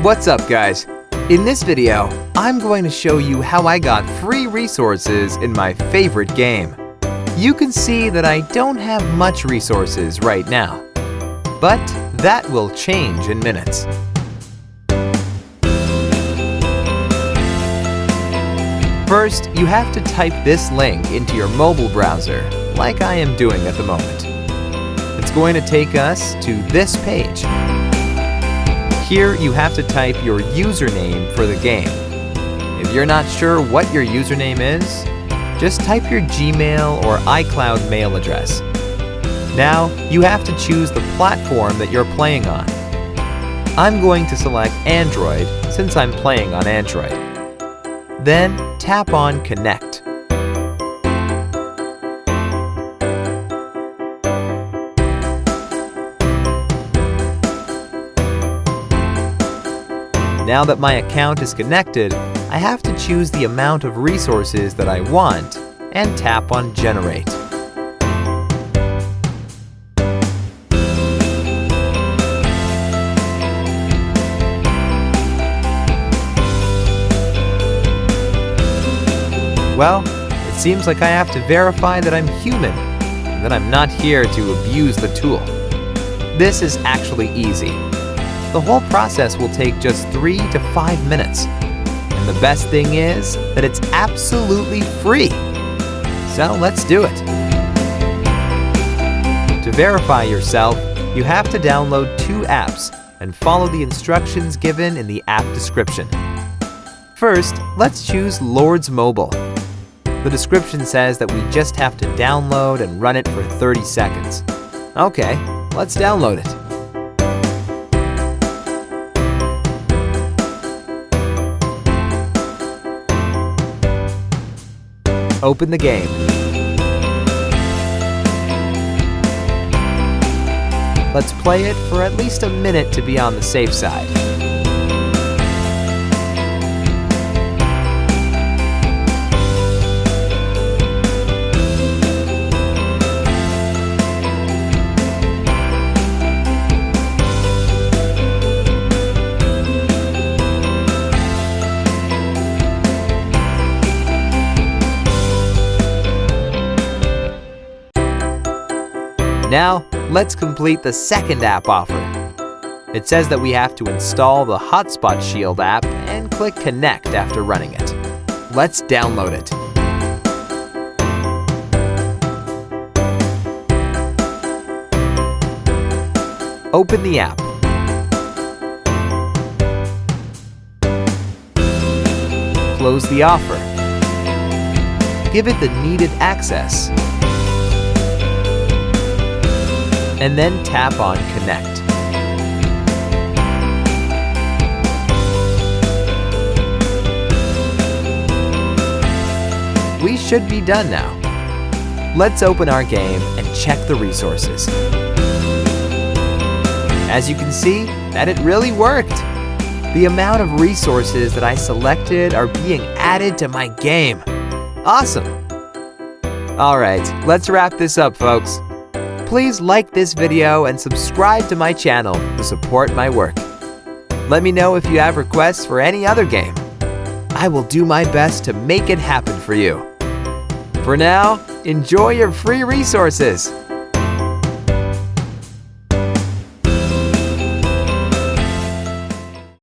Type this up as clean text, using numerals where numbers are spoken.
What's up, guys? In this video, I'm going to show you how I got free resources in my favorite game. You can see that I don't have much resources right now, but that will change in minutes. First, you have to type this link into your mobile browser, like I am doing at the moment. It's going to take us to this page. Here, you have to type your username for the game. If you're not sure what your username is, just type your Gmail or iCloud mail address. Now, you have to choose the platform that you're playing on. I'm going to select Android since I'm playing on Android. Then, tap on Connect. Now that my account is connected, I have to choose the amount of resources that I want and tap on Generate. Well, it seems like I have to verify that I'm human and that I'm not here to abuse the tool. This is actually easy. The whole process will take just 3 to 5 minutes. And the best thing is that it's absolutely free. So let's do it. To verify yourself, you have to download 2 apps and follow the instructions given in the app description. First, let's choose Lords Mobile. The description says that we just have to download and run it for 30 seconds. Okay, let's download it. Open the game. Let's play it for at least a minute to be on the safe side. Now, let's complete the second app offer. It says that we have to install the Hotspot Shield app and click Connect after running it. Let's download it. Open the app. Close the offer. Give it the needed access. And then tap on Connect. We should be done now. Let's open our game and check the resources. As you can see, that it really worked. The amount of resources that I selected are being added to my game. Awesome! Alright, let's wrap this up, folks. Please like this video and subscribe to my channel to support my work. Let me know if you have requests for any other game. I will do my best to make it happen for you. For now, enjoy your free resources.